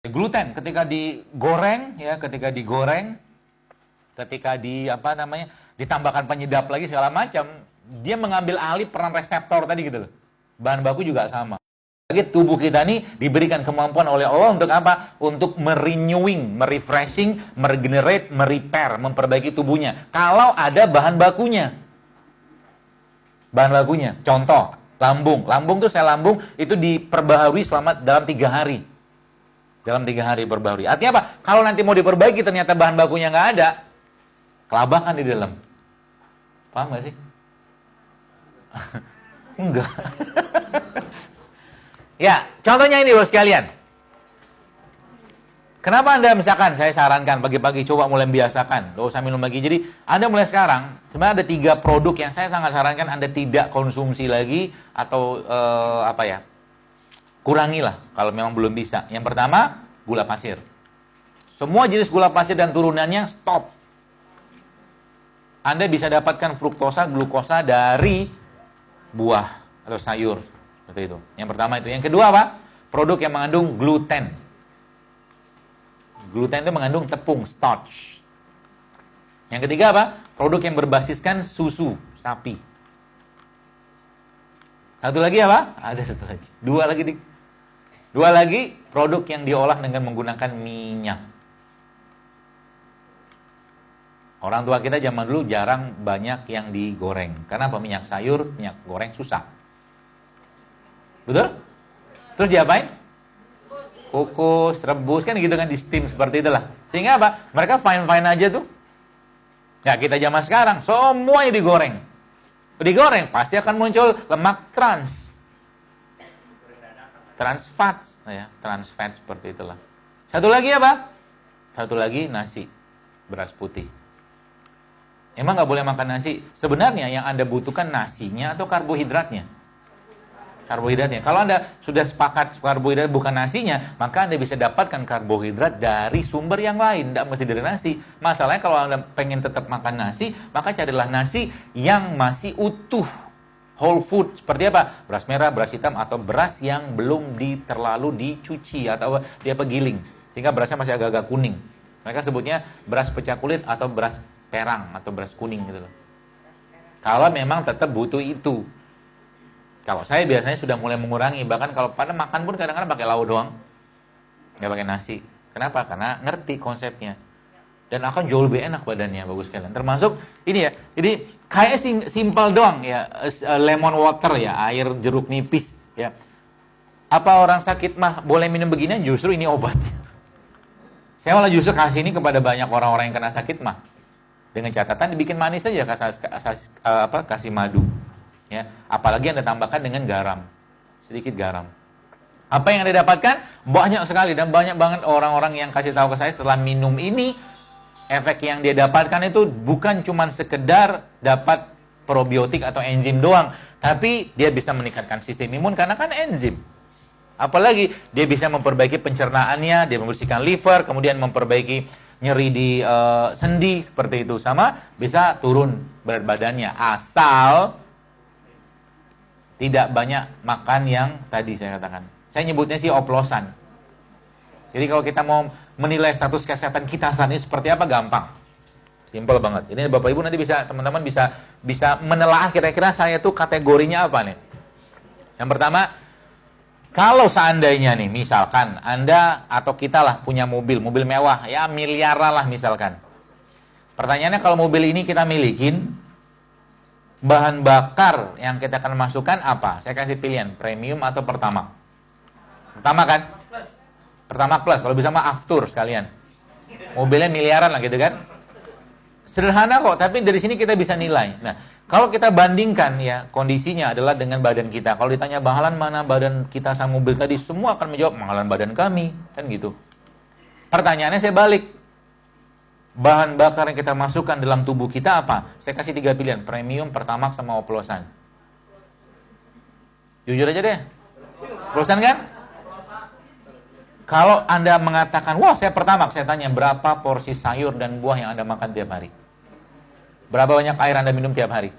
Gluten ketika digoreng ya, ketika ditambahkan penyedap lagi segala macam, dia mengambil alih peran reseptor tadi gitu loh. Bahan baku juga sama. Lagi tubuh kita ini diberikan kemampuan oleh Allah untuk apa? Untuk merenewing, merefreshing, meregenerate, merepair, memperbaiki tubuhnya. Kalau ada bahan bakunya. Bahan bakunya. Contoh, lambung. Lambung tuh sel lambung itu diperbaharui selama dalam 3 hari. Dalam 3 hari perbaharui. Artinya apa? Kalau nanti mau diperbaiki ternyata bahan bakunya nggak ada, kelabakan di dalam. Paham nggak sih? Enggak. Ya, contohnya ini bos sekalian. Kenapa Anda misalkan saya sarankan pagi-pagi coba mulai biasakan, gak usah minum lagi. Jadi Anda mulai sekarang, sebenarnya ada 3 produk yang saya sangat sarankan Anda tidak konsumsi lagi atau kurangilah kalau memang belum bisa. Yang pertama, gula pasir. Semua jenis gula pasir dan turunannya stop. Anda bisa dapatkan fruktosa, glukosa dari buah atau sayur. Seperti itu. Yang pertama itu. Yang kedua apa? Produk yang mengandung gluten. Gluten itu mengandung tepung, starch. Yang ketiga apa? Produk yang berbasiskan susu sapi. Satu lagi apa? Ada satu lagi. Dua lagi produk yang diolah dengan menggunakan minyak. Orang tua kita zaman dulu jarang banyak yang digoreng. Karena apa? Minyak sayur, minyak goreng susah. Betul? Terus diapain? Kukus, rebus, kan gitu kan, di steam seperti itulah. Sehingga apa? Mereka fine-fine aja tuh. Ya kita zaman sekarang, semuanya digoreng. Digoreng, pasti akan muncul lemak trans. Trans fats, ya, trans fat seperti itulah. Satu lagi apa? Satu lagi nasi, beras putih. Emang nggak boleh makan nasi? Sebenarnya yang Anda butuhkan nasinya atau karbohidratnya? Karbohidratnya. Kalau Anda sudah sepakat karbohidrat bukan nasinya, maka Anda bisa dapatkan karbohidrat dari sumber yang lain, tidak mesti dari nasi. Masalahnya kalau Anda pengen tetap makan nasi, maka carilah nasi yang masih utuh, whole food. Seperti apa? Beras merah, beras hitam, atau beras yang belum terlalu dicuci atau giling. Sehingga berasnya masih agak-agak kuning. Mereka sebutnya beras pecah kulit atau beras perang atau beras kuning gitu loh. Kalau memang tetap butuh itu. Kalau saya biasanya sudah mulai mengurangi, bahkan kalau pada makan pun kadang-kadang pakai lauk doang, nggak pakai nasi. Kenapa? Karena ngerti konsepnya dan akan jauh lebih enak badannya, bagus sekalian. Termasuk ini ya, jadi kayak simple doang ya, lemon water ya, air jeruk nipis ya. Apa orang sakit mah boleh minum beginian? Justru ini obat. Saya malah justru kasih ini kepada banyak orang-orang yang kena sakit mah. Dengan catatan dibikin manis aja, kasih madu. Ya, apalagi Anda tambahkan dengan garam, sedikit garam. Apa yang Anda dapatkan? Banyak sekali, dan banyak banget orang-orang yang kasih tahu ke saya setelah minum ini, efek yang dia dapatkan itu bukan cuma sekedar dapat probiotik atau enzim doang, tapi dia bisa meningkatkan sistem imun karena kan enzim. Apalagi dia bisa memperbaiki pencernaannya, dia membersihkan liver, kemudian memperbaiki nyeri di sendi seperti itu, sama bisa turun berat badannya asal tidak banyak makan yang tadi saya katakan. Saya nyebutnya sih oplosan. Jadi kalau kita mau menilai status kesehatan kita saat ini seperti apa, gampang. Simpel banget. Ini Bapak Ibu nanti bisa, teman-teman bisa menelaah kira-kira saya tuh kategorinya apa nih. Yang pertama, kalau seandainya nih, misalkan Anda atau kita lah punya mobil mewah, ya miliaran lah misalkan. Pertanyaannya, kalau mobil ini kita milikin, bahan bakar yang kita akan masukkan apa? Saya kasih pilihan, premium atau Pertamax. Pertamax kan? Pertamax Plus, kalau bisa mah Aftur sekalian. Mobilnya miliaran lah gitu kan. Sederhana kok, tapi dari sini kita bisa nilai. Nah, kalau kita bandingkan ya, kondisinya adalah dengan badan kita. Kalau ditanya mahalan mana badan kita sama mobil tadi, semua akan menjawab mahalan badan kami, kan gitu. Pertanyaannya saya balik. Bahan bakar yang kita masukkan dalam tubuh kita apa? Saya kasih 3 pilihan, premium, Pertamax, sama oplosan. Jujur aja deh. Oplosan kan? Kalau Anda mengatakan, wah saya Pertamax, saya tanya berapa porsi sayur dan buah yang Anda makan tiap hari? Berapa banyak air Anda minum tiap hari?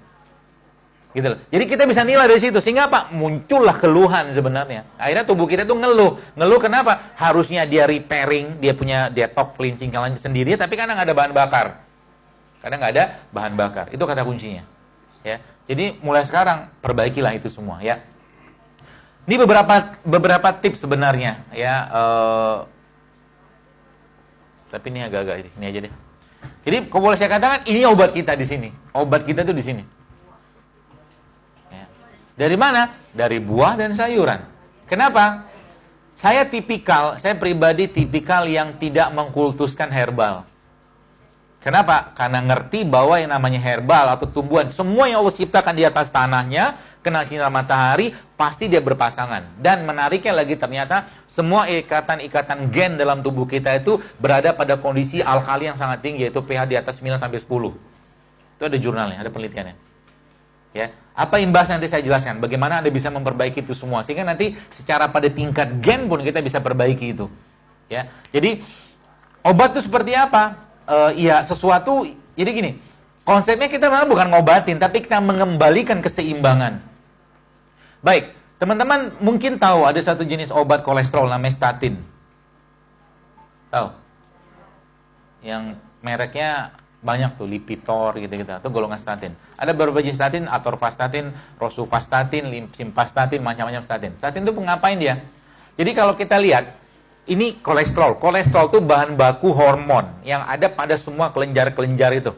Gitu loh. Jadi kita bisa nilai dari situ, sehingga apa? Muncullah keluhan sebenarnya. Akhirnya tubuh kita tuh ngeluh. Ngeluh kenapa? Harusnya dia repairing, dia punya detox cleansing sendiri, tapi kadang nggak ada bahan bakar. Kadang nggak ada bahan bakar. Itu kata kuncinya. Ya. Jadi mulai sekarang perbaikilah itu semua ya. Ini beberapa tips sebenarnya ya. Tapi ini agak-agak ini aja deh. Jadi kalau boleh saya katakan ini obat kita di sini. Obat kita tuh di sini. Dari mana? Dari buah dan sayuran. Kenapa? Saya pribadi tipikal yang tidak mengkultuskan herbal. Kenapa? Karena ngerti bahwa yang namanya herbal atau tumbuhan, semua yang Allah ciptakan di atas tanahnya, kena sinar matahari, pasti dia berpasangan. Dan menariknya lagi ternyata, semua ikatan-ikatan gen dalam tubuh kita itu berada pada kondisi alkali yang sangat tinggi, yaitu pH di atas 9-10. Itu ada jurnalnya, ada penelitiannya. Ya, apa imbasnya nanti saya jelaskan. Bagaimana Anda bisa memperbaiki itu semua sehingga nanti secara pada tingkat gen pun kita bisa perbaiki itu. Ya, jadi obat itu seperti apa? Ya sesuatu. Jadi gini, konsepnya kita memang bukan ngobatin, tapi kita mengembalikan keseimbangan. Baik, teman-teman mungkin tahu ada satu jenis obat kolesterol namanya statin. Tahu? Yang mereknya banyak tuh, Lipitor gitu-gitu, atau golongan statin. Ada beberapa jenis statin, atorvastatin, rosuvastatin, simvastatin, macam-macam statin. Statin itu ngapain dia? Jadi kalau kita lihat, ini kolesterol. Kolesterol itu bahan baku hormon yang ada pada semua kelenjar-kelenjar itu.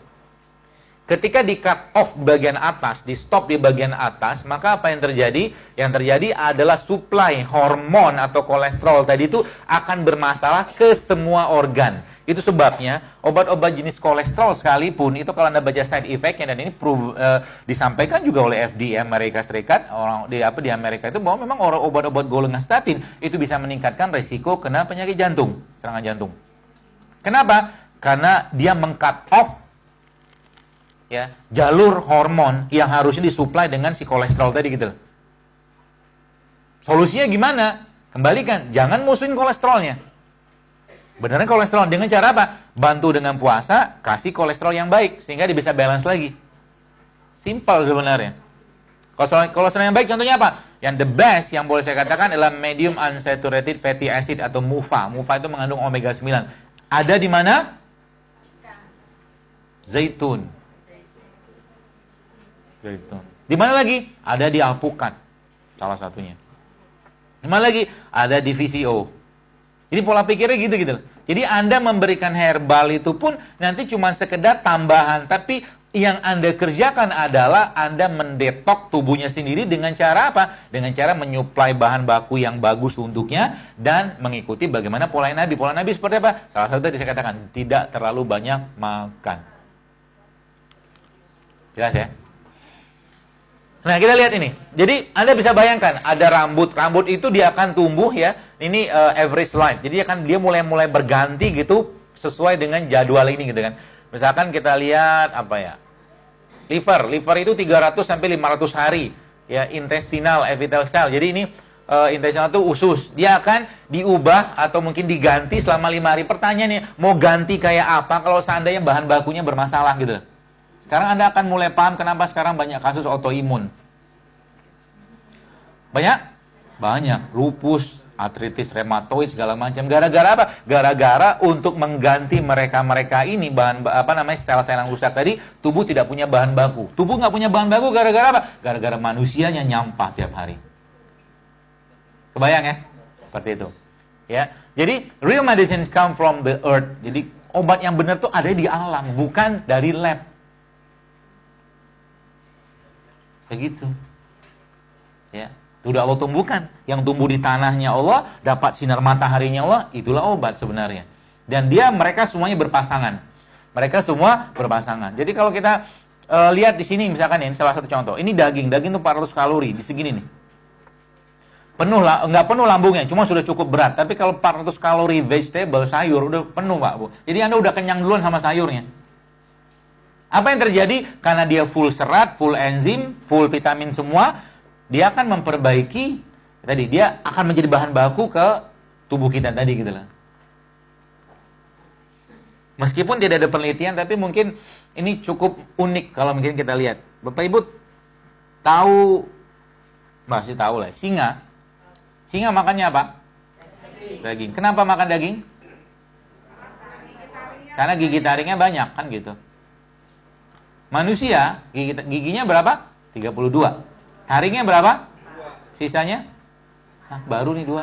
Ketika di cut off bagian atas, di stop di bagian atas, maka apa yang terjadi? Yang terjadi adalah supply hormon atau kolesterol tadi itu akan bermasalah ke semua organ. Itu sebabnya obat-obat jenis kolesterol sekalipun itu kalau Anda baca side effect-nya, dan ini disampaikan juga oleh FDA Amerika Serikat, orang di Amerika itu bahwa memang obat-obat golongan statin itu bisa meningkatkan resiko kena penyakit jantung, serangan jantung. Kenapa? Karena dia meng-cut off ya jalur hormon yang harusnya disuplai dengan si kolesterol tadi gitu. Solusinya gimana? Kembalikan, jangan musuhin kolesterolnya. Beneran kolesterol dengan cara apa? Bantu dengan puasa, kasih kolesterol yang baik sehingga dia bisa balance lagi. Simple sebenarnya. Kolesterol yang baik contohnya apa? Yang the best yang boleh saya katakan adalah medium unsaturated fatty acid atau MUFA. MUFA itu mengandung omega 9. Ada di mana? Zaitun. Di mana lagi? Ada di alpukat. Salah satunya. Di mana lagi? Ada di VCO. Jadi pola pikirnya gitu-gitu. Jadi Anda memberikan herbal itu pun nanti cuma sekedar tambahan. Tapi yang Anda kerjakan adalah Anda mendetok tubuhnya sendiri dengan cara apa? Dengan cara menyuplai bahan baku yang bagus untuknya dan mengikuti bagaimana pola Nabi. Pola Nabi seperti apa? Salah satu tadi saya katakan, tidak terlalu banyak makan. Jelas ya? Nah, kita lihat ini. Jadi, Anda bisa bayangkan, ada rambut. Rambut itu dia akan tumbuh ya. Ini average life. Jadi, dia mulai berganti gitu sesuai dengan jadwal ini gitu kan. Misalkan kita lihat apa ya? Liver. Liver itu 300 sampai 500 hari. Ya, intestinal, epithelial cell. Jadi ini intestinal itu usus. Dia akan diubah atau mungkin diganti selama 5 hari. Pertanyaannya, mau ganti kayak apa kalau seandainya bahan bakunya bermasalah gitu. Sekarang Anda akan mulai paham kenapa sekarang banyak kasus autoimun. Banyak. Lupus, artritis reumatoid, segala macam. Gara-gara apa? Gara-gara untuk mengganti mereka ini, sel-sel yang rusak tadi, tubuh tidak punya bahan baku. Tubuh nggak punya bahan baku gara-gara apa? Gara-gara manusianya nyampah tiap hari. Kebayang ya? Seperti itu. Ya. Jadi, real medicines come from the earth. Jadi, obat yang benar tuh ada di alam, bukan dari lab. Begitu. Ya, itu udah Allah tumbuhkan. Yang tumbuh di tanahnya Allah, dapat sinar mataharinya Allah, itulah obat sebenarnya. Dan mereka semuanya berpasangan. Jadi kalau kita lihat di sini misalkan ini salah satu contoh. Ini daging itu 400 kalori di segini nih. Nggak penuh lambungnya, cuma sudah cukup berat. Tapi kalau 400 kalori vegetable, sayur udah penuh, Pak, Bu. Jadi Anda udah kenyang duluan sama sayurnya. Apa yang terjadi? Karena dia full serat, full enzim, full vitamin semua, dia akan memperbaiki, dia akan menjadi bahan baku ke tubuh kita tadi gitu lah. Meskipun tidak ada penelitian, tapi mungkin ini cukup unik kalau mungkin kita lihat. Bapak Ibu, Tahu, masih tahu lah. Singa makannya apa? Daging. Kenapa makan daging? Karena gigi taringnya banyak, kan gitu. Manusia, giginya berapa? 32. Taringnya berapa? Sisanya? Baru nih 2.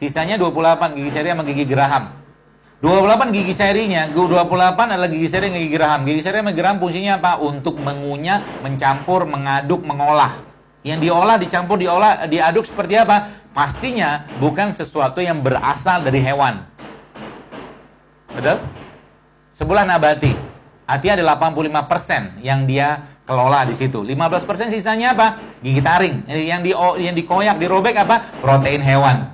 Sisanya 28 gigi seri sama gigi geraham. 28 gigi serinya, 28 adalah gigi seri dan gigi geraham. Gigi seri sama geraham fungsinya apa? Untuk mengunyah, mencampur, mengaduk, mengolah. Yang diolah, dicampur, diolah, diaduk seperti apa? Pastinya bukan sesuatu yang berasal dari hewan. Betul? Sebuah nabati. Artinya ada 85% yang dia kelola di situ. 15% sisanya apa? Gigi taring. Yang dikoyak, dirobek apa? Protein hewan.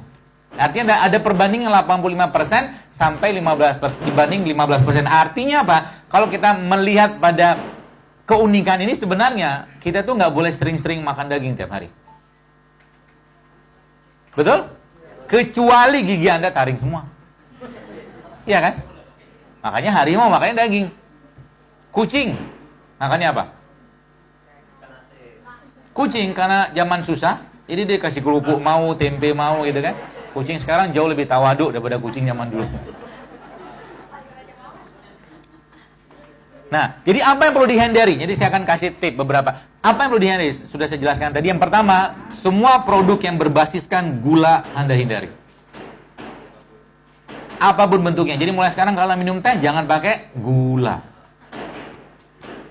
Artinya ada perbandingan 85% sampai 15% dibanding 15%. Artinya apa? Kalau kita melihat pada keunikan ini sebenarnya kita tuh nggak boleh sering-sering makan daging tiap hari. Betul? Kecuali gigi Anda taring semua. Iya kan? Makanya harimau makanya daging. Kucing makannya apa? Kucing karena zaman susah, jadi dia kasih kerupuk mau, tempe mau gitu kan. Kucing sekarang jauh lebih tawaduk daripada kucing zaman dulu. Nah, jadi apa yang perlu dihindari? Jadi saya akan kasih tip beberapa. Apa yang perlu dihindari? Sudah saya jelaskan tadi. Yang pertama, semua produk yang berbasiskan gula Anda hindari. Apapun bentuknya. Jadi mulai sekarang kalau minum teh jangan pakai gula.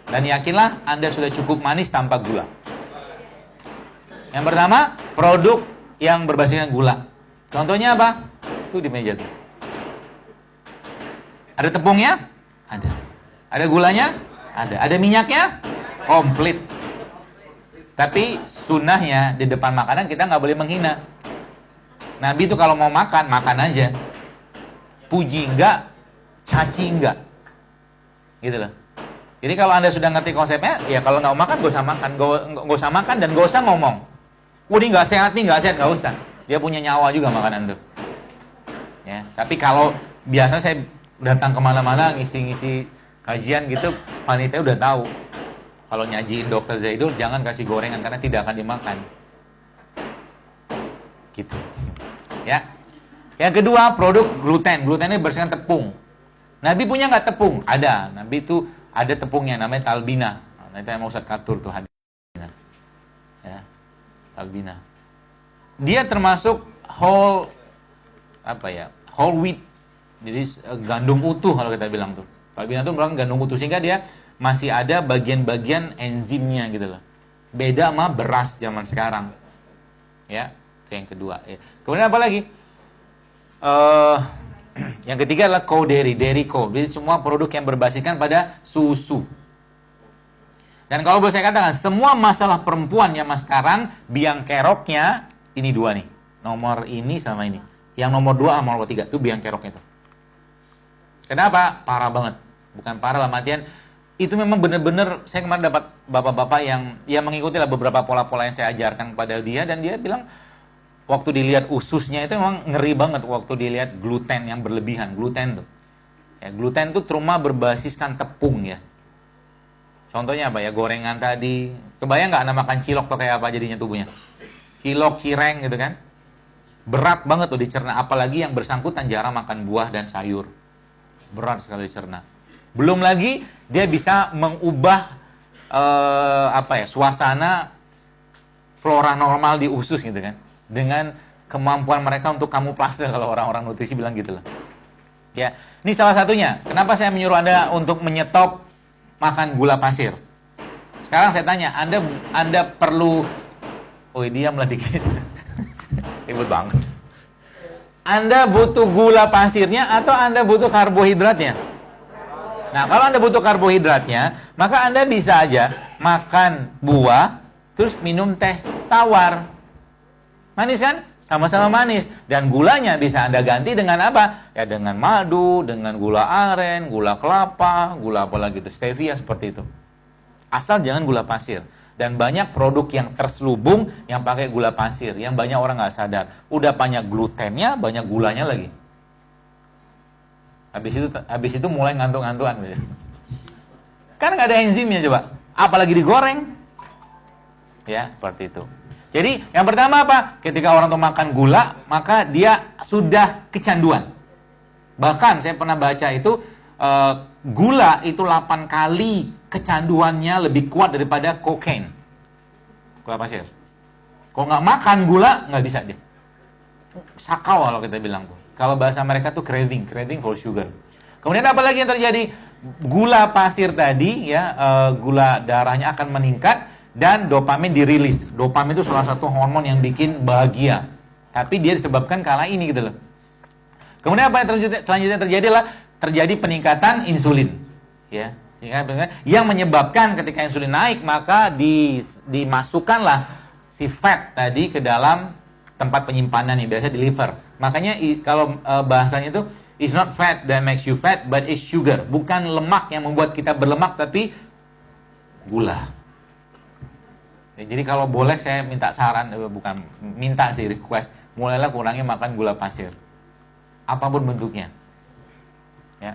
Dan yakinlah Anda sudah cukup manis tanpa gula. Yang pertama, produk yang berbasiskan gula. Contohnya apa? Itu di meja tuh. Ada tepungnya? Ada. Ada gulanya? Ada. Ada minyaknya? Komplit. Tapi sunnahnya di depan makanan kita nggak boleh menghina. Nabi itu kalau mau makan, makan aja. Puji enggak, caci enggak. Gitu loh. Jadi kalau Anda sudah ngerti konsepnya, ya kalau nggak mau makan, gak usah makan. Gak usah makan dan gak usah ngomong. Ini nggak sehat nih, nggak sehat, nggak usah. Dia punya nyawa juga makanan tuh. Ya, tapi kalau biasa saya datang kemana-mana ngisi-ngisi kajian gitu, panitia udah tahu. Kalau nyajiin Dr. Zaidul, jangan kasih gorengan karena tidak akan dimakan. Gitu. Ya. Yang kedua, produk gluten. Gluten ini bersihkan tepung. Nabi punya nggak tepung? Ada. Nabi itu ada tepungnya, namanya talbina. Nanti mau Ustaz Katur tuh hadir. Ya. Talbina. Dia termasuk whole wheat. Jadi gandum utuh kalau kita bilang tuh. Talbina itu merupakan gandum utuh sehingga dia masih ada bagian-bagian enzimnya gitu loh. Beda sama beras zaman sekarang. Ya, itu yang kedua. Ya. Kemudian apa lagi? Yang ketiga adalah cow dairy, dairy cow. Jadi semua produk yang berbasiskan pada susu. Dan kalau boleh saya katakan, semua masalah perempuan zaman sekarang, biang keroknya ini 2 nih. Nomor ini sama ini. Yang nomor 2 sama nomor 3 itu biang keroknya itu. Kenapa? Parah banget. Bukan parah lah artian itu memang benar-benar saya kemarin dapat bapak-bapak yang mengikuti lah beberapa pola-pola yang saya ajarkan kepada dia dan dia bilang waktu dilihat ususnya itu memang ngeri banget waktu dilihat gluten yang berlebihan, gluten tuh. Ya, gluten tuh terutama berbasiskan tepung ya. Contohnya apa ya? Gorengan tadi. Kebayang nggak Anda makan cilok tuh kayak apa jadinya tubuhnya? Cilok, cireng gitu kan? Berat banget tuh dicerna, apalagi yang bersangkutan jarang makan buah dan sayur. Berat sekali dicerna. Belum lagi dia bisa mengubah suasana flora normal di usus gitu kan. Dengan kemampuan mereka untuk kamuflase kalau orang-orang nutrisi bilang gitu loh. Ya, ini salah satunya. Kenapa saya menyuruh Anda untuk menyetop makan gula pasir? Sekarang saya tanya, Anda perlu diam lah dikit. Ribut banget. Anda butuh gula pasirnya atau Anda butuh karbohidratnya? Nah, kalau Anda butuh karbohidratnya, maka Anda bisa aja makan buah, terus minum teh tawar. Manis kan? Sama-sama manis. Dan gulanya bisa Anda ganti dengan apa? Ya dengan madu, dengan gula aren, gula kelapa, gula apa lagi itu, stevia seperti itu. Asal jangan gula pasir. Dan banyak produk yang terselubung yang pakai gula pasir, yang banyak orang nggak sadar. Udah banyak glutennya, banyak gulanya lagi. Habis itu mulai ngantuk-ngantukan. Kan nggak ada enzimnya coba. Apalagi digoreng. Ya, seperti itu. Jadi, yang pertama apa? Ketika orang itu makan gula, maka dia sudah kecanduan. Bahkan saya pernah baca itu, gula itu 8 kali kecanduannya lebih kuat daripada kokain. Gula pasir. Kalau nggak makan gula, nggak bisa dia. Sakau kalau kita bilang tuh. Kalau bahasa mereka tuh craving for sugar. Kemudian apa lagi yang terjadi? Gula pasir tadi, ya, gula darahnya akan meningkat, dan dopamin dirilis. Dopamin itu salah satu hormon yang bikin bahagia. Tapi dia disebabkan kala ini gitu loh. Kemudian apa yang selanjutnya terjadi adalah terjadi peningkatan insulin. Ya, yang menyebabkan ketika insulin naik, maka dimasukkanlah si fat tadi ke dalam tempat penyimpanan yang biasa di liver. Makanya kalau bahasanya itu, it's not fat that makes you fat, but it's sugar. Bukan lemak yang membuat kita berlemak, tapi gula. Ya, jadi kalau boleh saya minta saran, bukan minta sih, request, mulailah kurangi makan gula pasir, apapun bentuknya. Ya.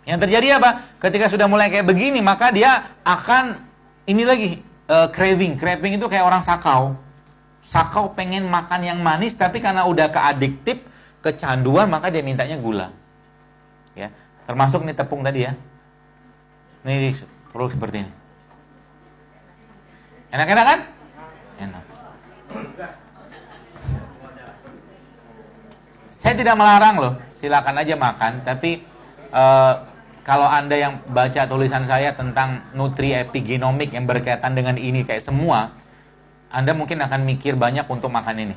Yang terjadi apa? Ketika sudah mulai kayak begini, maka dia akan ini lagi craving. Craving itu kayak orang sakau. Sakau pengen makan yang manis, tapi karena udah keadiktif, kecanduan, maka dia mintanya gula. Ya, termasuk nih tepung tadi ya. Nih produk seperti ini. Enak-enak kan? Enak. Saya tidak melarang loh, silakan aja makan. Tapi kalau Anda yang baca tulisan saya tentang nutri epigenomik yang berkaitan dengan ini kayak semua, Anda mungkin akan mikir banyak untuk makan ini.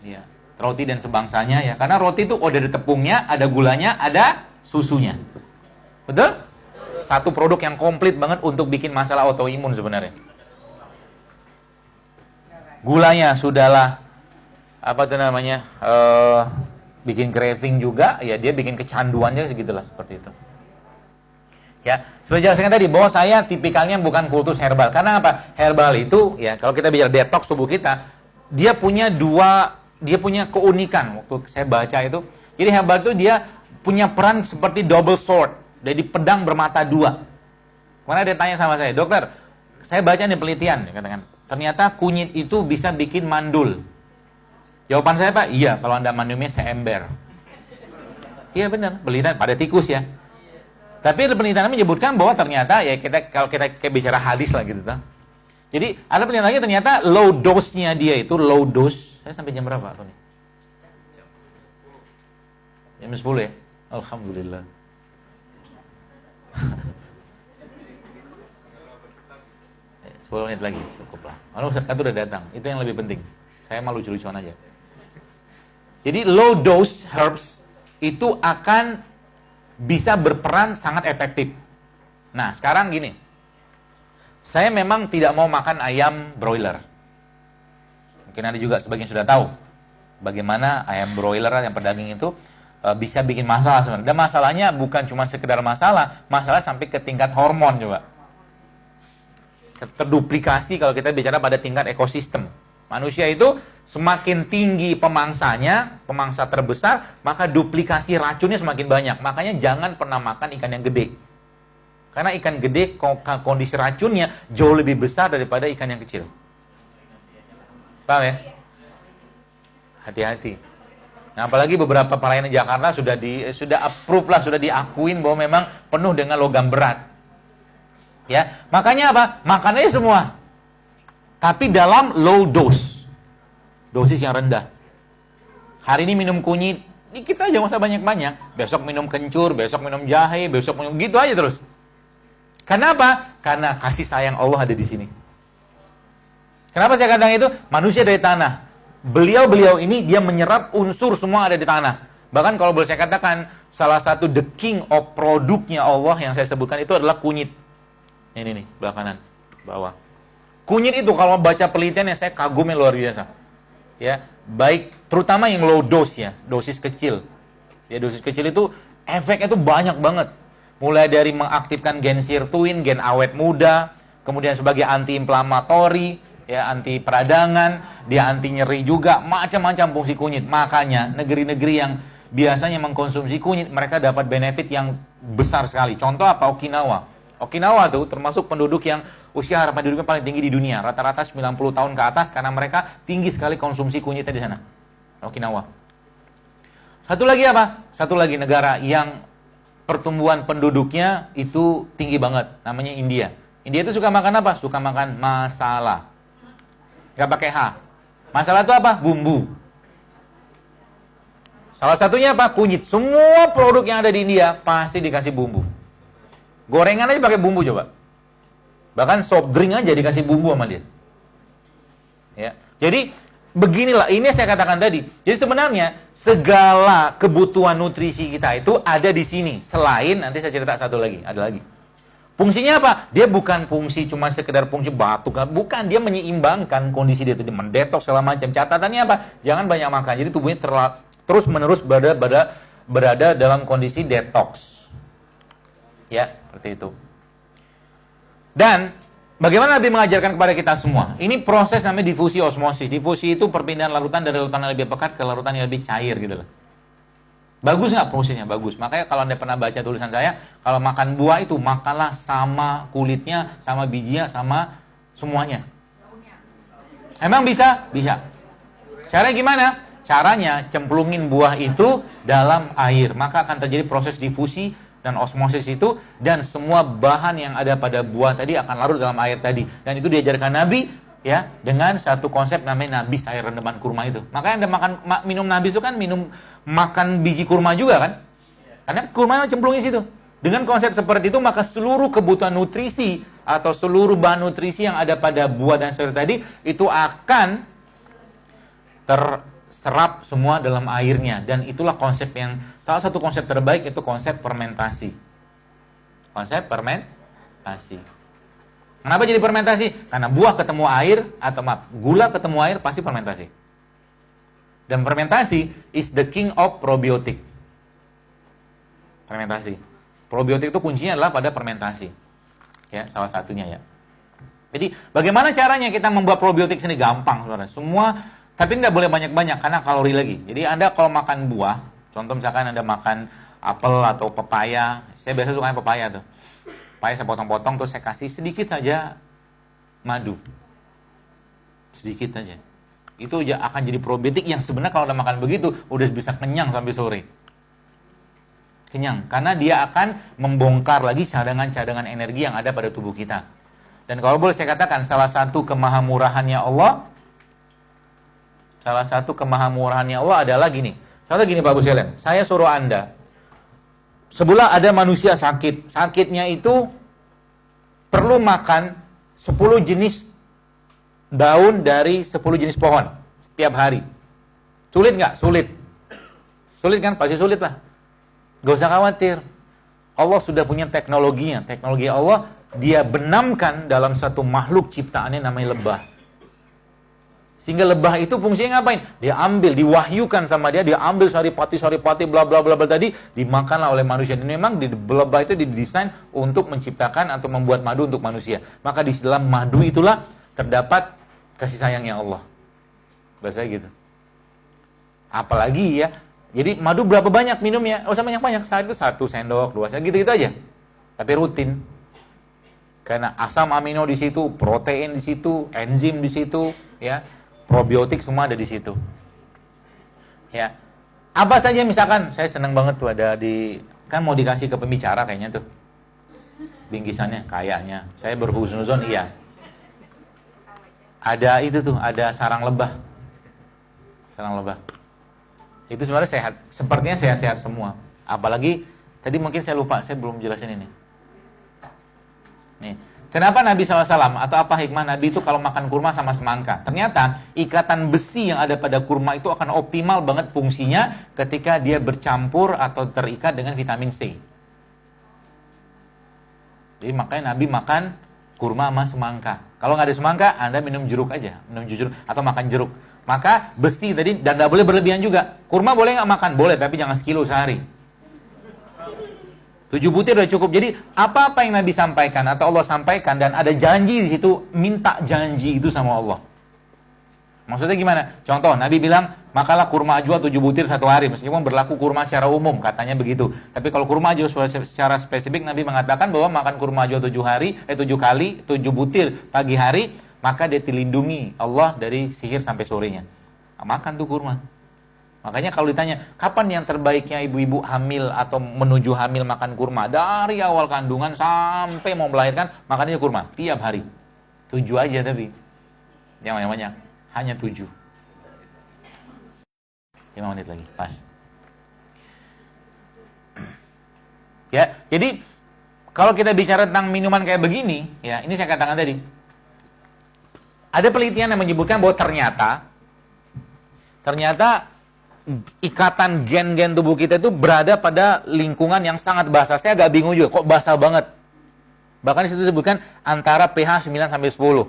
Ya, roti dan sebangsanya ya. Karena roti itu ada tepungnya, ada gulanya, ada susunya. Betul? Satu produk yang komplit banget untuk bikin masalah autoimun sebenarnya. Gulanya sudahlah apa tuh namanya? Bikin craving juga, ya dia bikin kecanduannya segitulah, seperti itu. Ya, sudah jelaskan tadi bahwa saya tipikalnya bukan kultus herbal. Karena apa? Herbal itu ya, kalau kita bicara detox tubuh kita, dia punya keunikan. Waktu saya baca itu, jadi herbal itu dia punya peran seperti double sword. Jadi pedang bermata dua. Mana dia tanya sama saya, dokter, saya baca nih penelitian, katakan, ternyata kunyit itu bisa bikin mandul. Jawaban saya Pak, iya, kalau Anda mandulnya seember. Iya benar, penelitian pada tikus ya. Tapi penelitian menyebutkan bahwa ternyata ya kalau kita bicara hadis lah gitu. Jadi ada penelitian lagi ternyata low dose-nya dia itu low dose. Saya sampai jam berapa Tony? Jam 10 ya? Alhamdulillah. 10 menit lagi cukup lah. Lalu Ustaz Katu udah datang. Itu yang lebih penting. Saya malu lucu-lucuan aja. Jadi low dose herbs itu akan bisa berperan sangat efektif. Nah, sekarang gini. Saya memang tidak mau makan ayam broiler. Mungkin Anda juga sebagian sudah tahu bagaimana ayam broiler, ayam pedaging itu bisa bikin masalah sebenarnya. Dan masalahnya bukan cuma sekedar masalah sampai ke tingkat hormon juga. Terduplikasi kalau kita bicara pada tingkat ekosistem. Manusia itu semakin tinggi pemangsanya, pemangsa terbesar, maka duplikasi racunnya semakin banyak. Makanya jangan pernah makan ikan yang gede. Karena ikan gede kondisi racunnya jauh lebih besar daripada ikan yang kecil. Paham ya? Hati-hati. Nah, apalagi beberapa pelayanan Jakarta sudah approve lah, sudah diakuin bahwa memang penuh dengan logam berat. Ya, makanya apa? Makan aja semua. Tapi dalam low dose. Dosis yang rendah. Hari ini minum kunyit, dikit aja, nggak usah banyak-banyak. Besok minum kencur, besok minum jahe, besok minum gitu aja terus. Kenapa? Karena kasih sayang Allah ada di sini. Kenapa saya katakan itu? Manusia dari tanah. Beliau ini dia menyerap unsur semua ada di tanah. Bahkan kalau boleh saya katakan, salah satu the king of produknya Allah yang saya sebutkan itu adalah kunyit. Ini nih, belah kanan, bawah. Kunyit itu kalau baca penelitian yang saya kagumnya luar biasa. Ya, baik terutama yang low dose ya, dosis kecil. Ya, dosis kecil itu efeknya itu banyak banget. Mulai dari mengaktifkan gen sirtuin, gen awet muda, kemudian sebagai anti-inflamatori, ya, anti peradangan, dia anti nyeri juga, macam-macam fungsi kunyit. Makanya negeri-negeri yang biasanya mengkonsumsi kunyit, mereka dapat benefit yang besar sekali. Contoh apa? Okinawa tuh termasuk penduduk yang usia harapan hidupnya paling tinggi di dunia. Rata-rata 90 tahun ke atas karena mereka tinggi sekali konsumsi kunyitnya di sana. Okinawa. Satu lagi apa? Satu lagi negara yang pertumbuhan penduduknya itu tinggi banget. Namanya India. India itu suka makan apa? Suka makan masala. Gak pakai H. Masala itu apa? Bumbu. Salah satunya apa? Kunyit. Semua produk yang ada di India pasti dikasih bumbu. Gorengan aja pakai bumbu coba. Bahkan soft drink aja dikasih bumbu sama dia. Ya. Jadi beginilah, ini saya katakan tadi. Jadi sebenarnya segala kebutuhan nutrisi kita itu ada di sini. Selain, nanti saya cerita satu lagi, ada lagi. Fungsinya apa? Dia bukan fungsi cuma sekedar fungsi batuk, bukan. Dia menyeimbangkan kondisi dia itu, mendetoks segala macam. Catatannya apa? Jangan banyak makan. Jadi tubuhnya terus menerus berada dalam kondisi detoks. Ya, seperti itu. Dan bagaimana Nabi mengajarkan kepada kita semua? Ini proses namanya difusi osmosis. Difusi itu perpindahan larutan dari larutan yang lebih pekat ke larutan yang lebih cair gitu loh. Bagus nggak prosesnya? Bagus. Makanya kalau Anda pernah baca tulisan saya, kalau makan buah itu makanlah sama kulitnya, sama bijinya, sama semuanya. Emang bisa? Bisa. Caranya gimana? Caranya cemplungin buah itu dalam air. Maka akan terjadi proses difusi dan osmosis itu, dan semua bahan yang ada pada buah tadi akan larut dalam air tadi. Dan itu diajarkan Nabi ya dengan satu konsep namanya nabis, air rendaman kurma itu. Makanya Anda minum nabis itu kan makan biji kurma juga kan? Karena kurma cemplungin situ. Dengan konsep seperti itu, maka seluruh kebutuhan nutrisi atau seluruh bahan nutrisi yang ada pada buah dan sayur tadi itu akan terserap semua dalam airnya. Dan itulah konsep yang, salah satu konsep terbaik itu konsep fermentasi. Konsep fermentasi. Kenapa jadi fermentasi? Karena buah ketemu air, atau gula ketemu air pasti fermentasi. Dan fermentasi is the king of probiotik. Fermentasi. Probiotik itu kuncinya adalah pada fermentasi. Ya, salah satunya ya. Jadi, bagaimana caranya kita membuat probiotik sini? Gampang, saudara. Semua, tapi tidak boleh banyak-banyak karena kalori lagi. Jadi, Anda kalau makan buah, contoh misalkan Anda makan apel atau pepaya, saya biasa suka pepaya tuh. Pepaya saya potong-potong, terus saya kasih sedikit saja madu. Sedikit aja. Itu akan jadi probiotik yang sebenarnya kalau Anda makan begitu, udah bisa kenyang sampai sore. Kenyang. Karena dia akan membongkar lagi cadangan-cadangan energi yang ada pada tubuh kita. Dan kalau boleh saya katakan, salah satu kemahamurahannya Allah adalah gini. Contoh gini Pak Buselem, saya suruh Anda, sebelah ada manusia sakit. Sakitnya itu perlu makan 10 jenis daun dari 10 jenis pohon setiap hari. Sulit nggak? Sulit. Sulit kan? Pasti sulit lah. Gak usah khawatir. Allah sudah punya teknologinya. Teknologi Allah, dia benamkan dalam satu makhluk ciptaannya namanya lebah. Sehingga lebah itu fungsinya ngapain? Dia ambil, diwahyukan sama dia ambil saripati, bla bla bla tadi, dimakanlah oleh manusia. Dan memang lebah itu didesain untuk menciptakan atau membuat madu untuk manusia. Maka di dalam madu itulah terdapat kasih sayangnya Allah. Bahasa gitu. Apalagi ya, jadi madu berapa banyak minumnya? Oh, usah banyak-banyak. Saat itu 1 sendok, 2 sendok, gitu-gitu aja. Tapi rutin. Karena asam amino di situ, protein di situ, enzim di situ, ya. Probiotik semua ada di situ. Ya. Apa saja misalkan, saya senang banget tuh ada kan mau dikasih ke pembicara kayaknya tuh. Bingkisannya, kayaknya. Saya berhusnuzon, iya. Ada itu tuh, ada sarang lebah. Sarang lebah. Itu sebenarnya sehat, sepertinya sehat-sehat semua. Apalagi tadi mungkin saya lupa, saya belum jelasin ini. Nih, kenapa Nabi SAW atau apa hikmah Nabi itu kalau makan kurma sama semangka? Ternyata ikatan besi yang ada pada kurma itu akan optimal banget fungsinya ketika dia bercampur atau terikat dengan vitamin C. Jadi makanya Nabi makan kurma sama semangka. Kalau nggak ada semangka, Anda minum jeruk aja, minum jeruk atau makan jeruk. Maka besi tadi, dan tidak boleh berlebihan juga. Kurma boleh nggak makan? Boleh, tapi jangan sekilo sehari. 7 butir udah cukup. Jadi apa-apa yang Nabi sampaikan atau Allah sampaikan dan ada janji di situ, minta janji itu sama Allah. Maksudnya gimana? Contoh, Nabi bilang, makalah kurma ajwa 7 butir 1 hari. Meskipun berlaku kurma secara umum, katanya begitu. Tapi kalau kurma ajwa secara spesifik, Nabi mengatakan bahwa makan kurma ajwa 7 kali, 7 butir pagi hari, maka dia dilindungi Allah dari sihir sampai sorenya. Makan tuh kurma. Makanya kalau ditanya, kapan yang terbaiknya ibu-ibu hamil atau menuju hamil makan kurma? Dari awal kandungan sampai mau melahirkan, makannya kurma. Tiap hari. 7 aja tapi. Jangan banyak-banyak. Hanya 7. 5 menit lagi, pas. Ya, jadi kalau kita bicara tentang minuman kayak begini, ya ini saya katakan tadi. Ada penelitian yang menyebutkan bahwa ternyata ikatan gen-gen tubuh kita itu berada pada lingkungan yang sangat basah. Saya agak bingung juga, kok basah banget. Bahkan disitu disebutkan antara pH 9 sampai 10.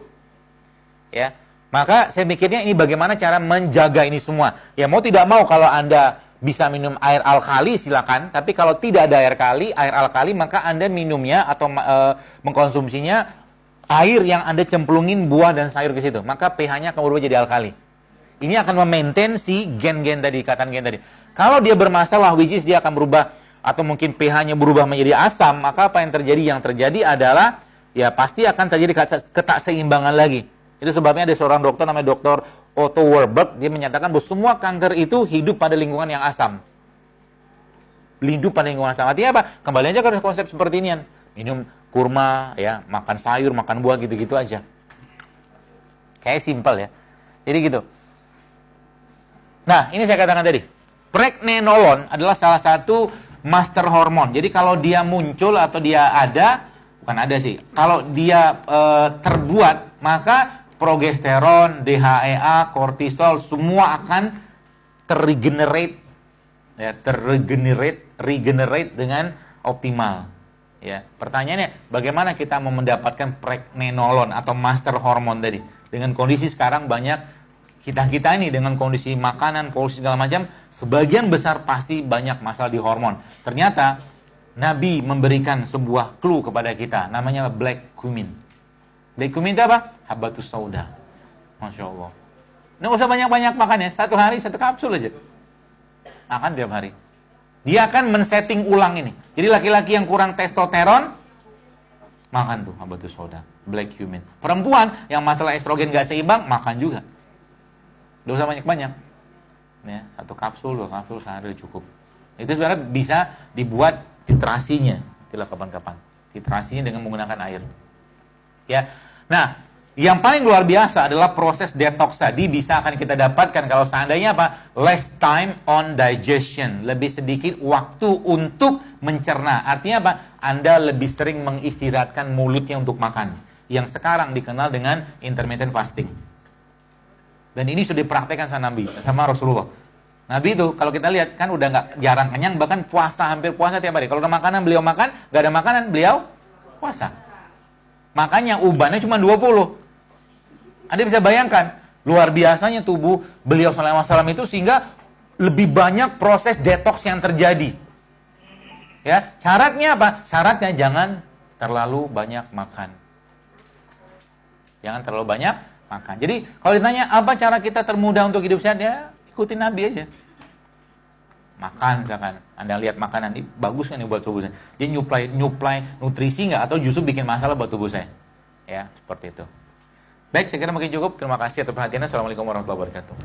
Ya. Maka saya mikirnya ini bagaimana cara menjaga ini semua. Ya mau tidak mau kalau Anda bisa minum air alkali silakan, tapi kalau tidak ada air alkali maka Anda minumnya atau mengkonsumsinya air yang Anda cemplungin buah dan sayur ke situ. Maka pH-nya akan berubah jadi alkali. Ini akan memaintain si gen-gen tadi, ikatan gen tadi. Kalau dia bermasalah, which is dia akan berubah atau mungkin pH-nya berubah menjadi asam, maka apa yang terjadi? Yang terjadi adalah ya pasti akan terjadi ketakseimbangan lagi. Itu sebabnya ada seorang dokter namanya Dr. Otto Warburg, dia menyatakan bahwa semua kanker itu hidup pada lingkungan yang asam. Hidup pada lingkungan asam. Artinya apa? Kembali aja ke konsep seperti ini. Minum kurma, ya, makan sayur, makan buah gitu-gitu aja. Kayak simpel ya. Jadi gitu. Nah, ini saya katakan tadi. Pregnenolon adalah salah satu master hormon. Jadi kalau dia muncul atau dia ada, bukan ada sih. Kalau dia terbuat, maka progesteron, DHEA, kortisol semua akan terregenerate ya, regenerate dengan optimal. Ya, pertanyaannya bagaimana kita mau mendapatkan pregnenolon atau master hormon tadi? Dengan kondisi sekarang banyak kita ini dengan kondisi makanan, polusi segala macam, sebagian besar pasti banyak masalah di hormon. Ternyata Nabi memberikan sebuah clue kepada kita, namanya black cumin. Black cumin itu apa? Habatus sauda. Masya Allah. Nggak usah banyak-banyak makan ya. 1 hari 1 kapsul aja. Makan tiap hari. Dia akan men-setting ulang ini. Jadi laki-laki yang kurang testosteron, makan tuh habatus sauda. Black cumin. Perempuan yang masalah estrogen nggak seimbang, makan juga. Nggak usah banyak-banyak. Ya, 1 kapsul, 2 kapsul sehari cukup. Itu sebenarnya bisa dibuat titrasinya. Itulah kapan-kapan. Titrasinya dengan menggunakan air. Ya, nah, yang paling luar biasa adalah proses detox tadi bisa akan kita dapatkan kalau seandainya apa? Less time on digestion, lebih sedikit waktu untuk mencerna. Artinya apa? Anda lebih sering mengistirahatkan mulutnya untuk makan, yang sekarang dikenal dengan intermittent fasting. Dan ini sudah dipraktekkan sama Rasulullah. Nabi itu kalau kita lihat kan udah nggak jarang kenyang, bahkan puasa, hampir puasa tiap hari. Kalau ada makanan beliau makan, nggak ada makanan beliau puasa. Makanya ubannya cuma 20. Anda bisa bayangkan, luar biasanya tubuh beliau SAW itu sehingga lebih banyak proses detox yang terjadi. Ya, syaratnya apa? Syaratnya jangan terlalu banyak makan. Jangan terlalu banyak makan. Jadi, kalau ditanya apa cara kita termudah untuk hidup sehat, ya ikutin Nabi aja. Makan misalkan, Anda lihat makanan ini bagus kan nih buat tubuh saya. Dia nyuplai nutrisi nggak atau justru bikin masalah buat tubuh saya. Ya, seperti itu. Baik, saya kira mungkin cukup. Terima kasih atas perhatiannya. Assalamualaikum warahmatullahi wabarakatuh.